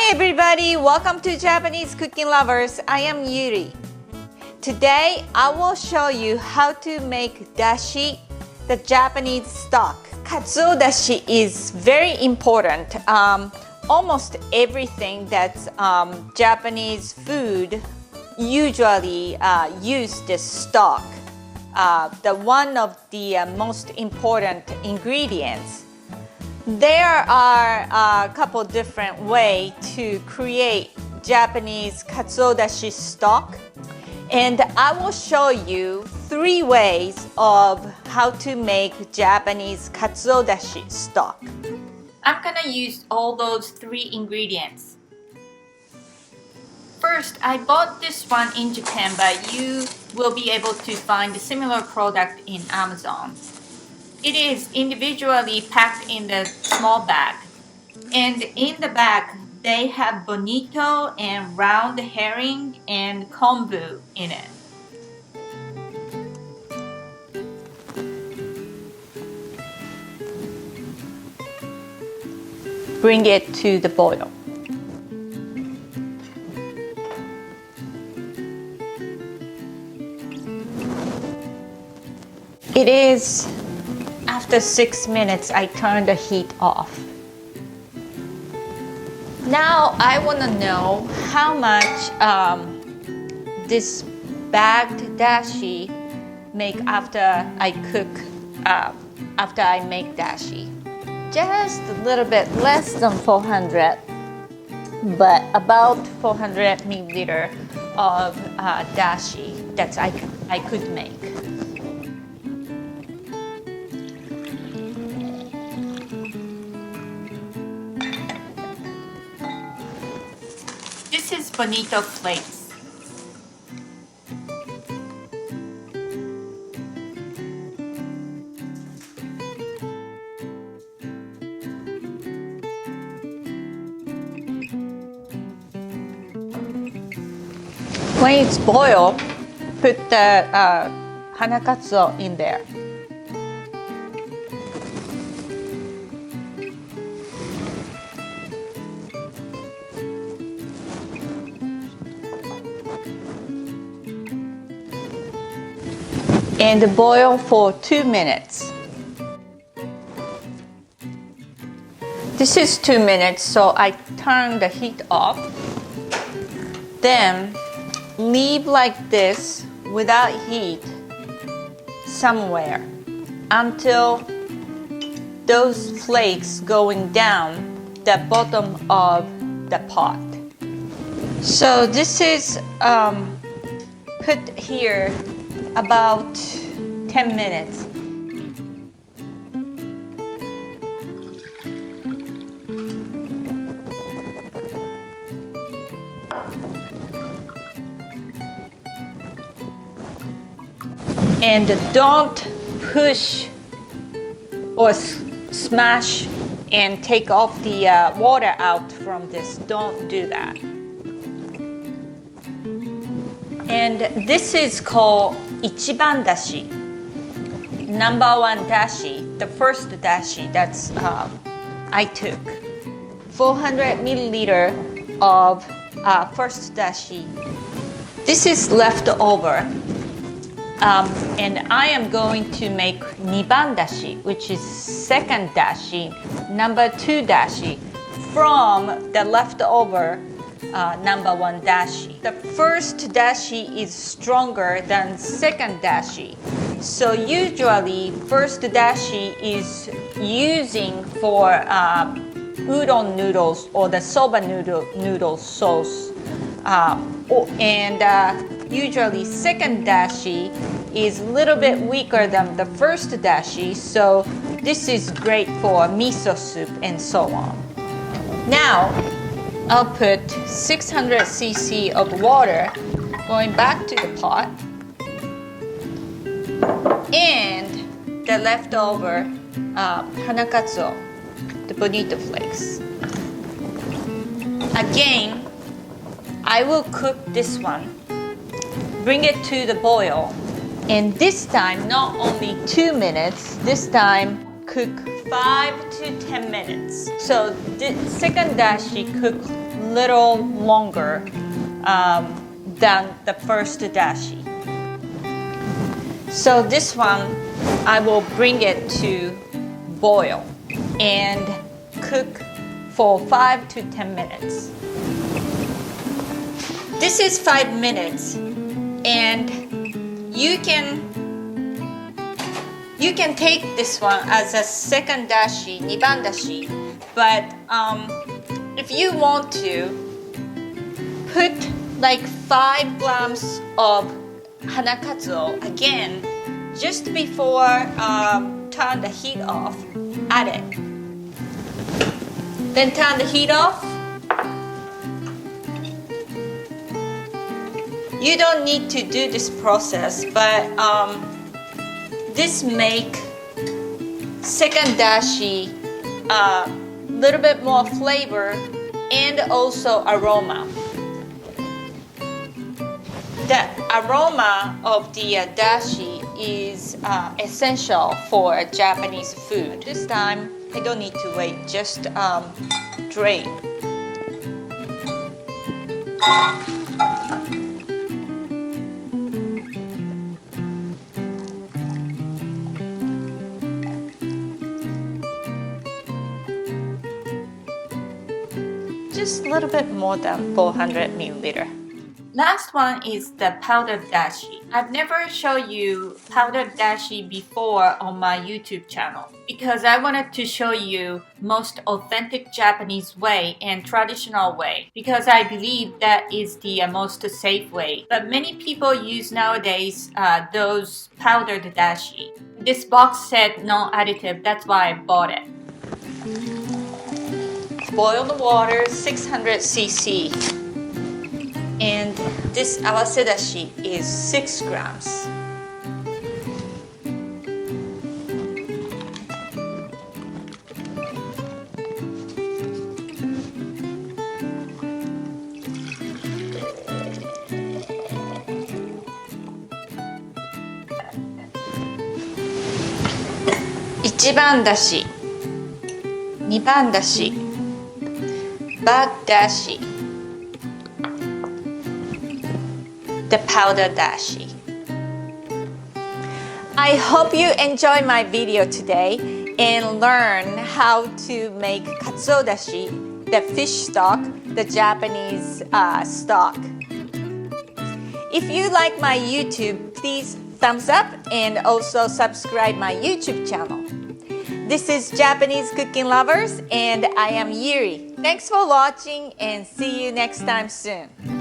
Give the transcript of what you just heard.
Hi everybody, welcome to Japanese Cooking Lovers. I am Yuri. Today I will show you how to make dashi, the Japanese stock. Katsuo dashi is very important. Almost everything that's Japanese food usually use this stock. The one of the most important ingredients. There are a couple different ways to create Japanese Katsuo dashi stock, and I will show you 3 ways of how to make Japanese Katsuo dashi stock. I'm gonna use all those 3 ingredients. First, I bought this one in Japan, but you will be able to find a similar product in Amazon. It is individually packed in the small bag, and in the bag they have bonito and round herring and kombu in it. Bring it to the boil. It is after 6 minutes, I turn the heat off. Now I want to know how much this bagged dashi make after I cook, after I make dashi. Just a little bit less than 400, but about 400 milliliter of dashi that I could make. This is Bonito flakes. When it's boiled, put the hanakatsu in there. And boil for 2 minutes. This is 2 minutes, so I turn the heat off. Then leave like this without heat somewhere until those flakes going down the bottom of the pot. So this is put here about 10 minutes. And don't push or smash and take off the water out from this. Don't do that. And this is called Ichiban Dashi, #1 dashi, the first dashi that's I took. 400 milliliter of first dashi. This is left over, and I am going to make Niban Dashi, which is second dashi, #2 dashi from the leftover #1 dashi. The first dashi is stronger than second dashi. So usually first dashi is using for udon noodles or the soba noodle sauce. And usually second dashi is a little bit weaker than the first dashi. So this is great for miso soup and so on. Now, I'll put 600 cc of water going back to the pot and the leftover hanakatsu, the bonito flakes. Again, I will cook this one, bring it to the boil, and this time not only 2 minutes, this time cook 5 to 10 minutes. So the second dashi cook little longer than the first dashi. So this one, I will bring it to boil and cook for 5 to 10 minutes. This is 5 minutes, and you can take this one as a second dashi, Niban dashi, but if you want to, put like 5 grams of hanakatsuo again just before turn the heat off. Add it. Then turn the heat off. You don't need to do this process, but this make second dashi a little bit more flavor and also aroma. The aroma of the dashi is essential for Japanese food. This time, I don't need to wait, just drain. Just a little bit more than 400 milliliter. Last one is the powdered dashi. I've never shown you powdered dashi before on my YouTube channel because I wanted to show you most authentic Japanese way and traditional way because I believe that is the most safe way. But many people use nowadays those powdered dashi. This box said no additive, that's why I bought it. Boil the water 600 cc. And this awase dashi is 6 grams. Ichiban dashi, Niban dashi, bad dashi, the powder dashi. I hope you enjoyed my video today and learn how to make katsuo dashi, the fish stock, the Japanese stock. If you like my YouTube, please thumbs up and also subscribe my YouTube channel. This is Japanese Cooking Lovers and I am Yuri. Thanks for watching and see you next time soon.